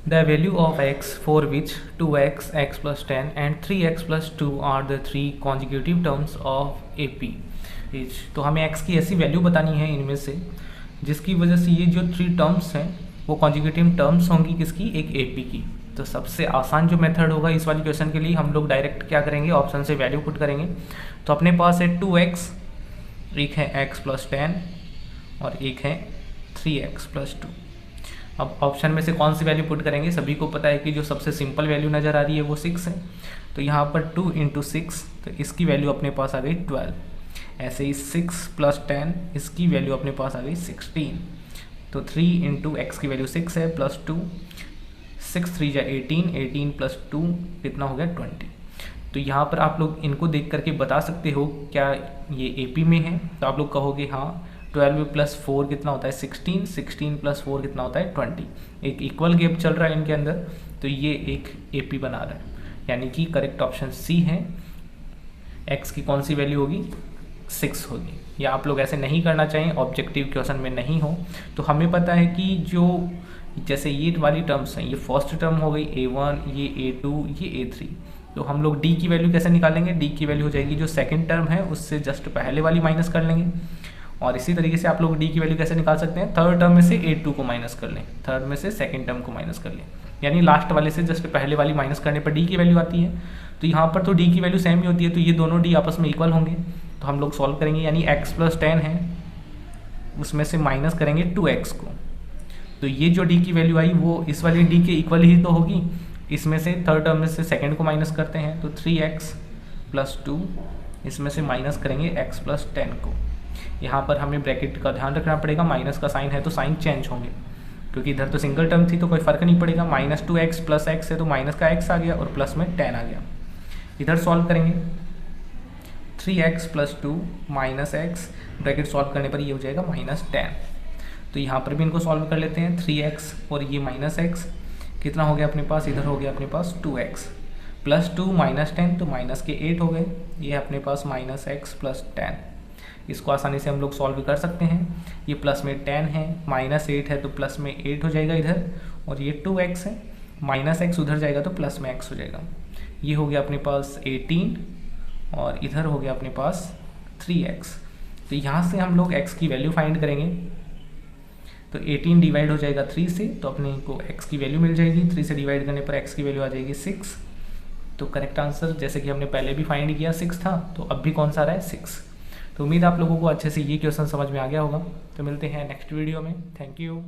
The value of x for which 2x, x plus 10 and 3x plus 2 are the three consecutive terms of AP is। तो हमें x की ऐसी value बतानी है इनमें से जिसकी वजह से ये जो 3 टर्म्स हैं वो कॉन्जिक्यूटिव टर्म्स होंगी किसकी, एक AP की। तो सबसे आसान जो मेथड होगा इस वाली क्वेश्चन के लिए, हम लोग डायरेक्ट क्या करेंगे, ऑप्शन से वैल्यू पुट करेंगे। तो अपने पास है 2x, एक है x प्लस 10 और एक है 3x प्लस 2। अब ऑप्शन में से कौन सी वैल्यू पुट करेंगे, सभी को पता है कि जो सबसे सिंपल वैल्यू नज़र आ रही है वो 6 है। तो यहाँ पर 2 इंटू 6, तो इसकी वैल्यू अपने पास आ गई 12। ऐसे ही 6 प्लस 10, इसकी वैल्यू अपने पास आ गई 16। तो 3 इंटू एक्स की वैल्यू 6 है प्लस 2, 6 3 जा 18, 18 प्लस 2 कितना हो गया 20। तो यहाँ पर आप लोग इनको देख करके बता सकते हो क्या ये AP में है। तो आप लोग कहोगे हाँ, 12 प्लस 4 कितना होता है 16, 16 प्लस 4 कितना होता है 20। एक इक्वल गैप चल रहा है इनके अंदर, तो ये एक AP बना रहा है। यानी कि करेक्ट ऑप्शन C है। x की कौन सी वैल्यू होगी, 6 होगी। या आप लोग ऐसे नहीं करना चाहिए, ऑब्जेक्टिव क्वेश्चन में नहीं हो। तो हमें पता है कि जो जैसे ये वाली टर्म्स हैं, ये फर्स्ट टर्म हो गई A1, ये A2, ये A3। तो हम लोग D की वैल्यू कैसे निकालेंगे, D की वैल्यू हो जाएगी जो सेकंड टर्म है उससे जस्ट पहले वाली माइनस कर लेंगे। और इसी तरीके से आप लोग D की वैल्यू कैसे निकाल सकते हैं, थर्ड टर्म में से A2 को माइनस कर लें, थर्ड में से सेकंड टर्म को माइनस कर लें, यानी लास्ट वाले से जस्ट पहले वाली माइनस करने पर D की वैल्यू आती है। तो यहाँ पर तो D की वैल्यू सेम ही होती है, तो ये दोनों D आपस में इक्वल होंगे। तो हम लोग सॉल्व करेंगे, यानी x प्लस 10 है उसमें से माइनस करेंगे 2x को। तो ये जो D की वैल्यू आई वो इस वाली D के इक्वल ही तो होगी। इसमें से थर्ड टर्म में से सेकंड को माइनस करते हैं, तो 3x प्लस 2, इसमें से माइनस करेंगे x प्लस 10 को। यहाँ पर हमें ब्रैकेट का ध्यान रखना पड़ेगा, माइनस का साइन है तो साइन चेंज होंगे, क्योंकि इधर तो सिंगल टर्म थी तो कोई फर्क नहीं पड़ेगा। माइनस 2x प्लस x है तो माइनस का x आ गया और प्लस में 10 आ गया। इधर सॉल्व करेंगे, 3x plus 2 minus x, bracket solve करने पर ये हो जाएगा माइनस 10। तो यहाँ पर भी इनको सॉल्व कर लेते हैं, 3x और ये माइनस x कितना हो गया अपने पास, इधर हो गया अपने पास 2x प्लस 2 माइनस 10, तो माइनस के 8 हो गए। ये अपने पास माइनस x प्लस 10, इसको आसानी से हम लोग सॉल्व कर सकते हैं। ये प्लस में 10 है, माइनस 8 है तो प्लस में 8 हो जाएगा इधर, और ये 2x है, माइनस x उधर जाएगा तो प्लस में x हो जाएगा। ये हो गया अपने पास 18 और इधर हो गया अपने पास 3x। तो यहाँ से हम लोग x की वैल्यू फाइंड करेंगे। तो 18 डिवाइड हो जाएगा 3 से, तो अपने को x की वैल्यू मिल जाएगी। 3 से डिवाइड करने पर x की वैल्यू आ जाएगी 6। तो करेक्ट आंसर जैसे कि हमने पहले भी फाइंड किया 6 था, तो अब भी कौन सा आ रहा है 6। तो उम्मीद आप लोगों को अच्छे से ये क्वेश्चन समझ में आ गया होगा। तो मिलते हैं नेक्स्ट वीडियो में। Thank you.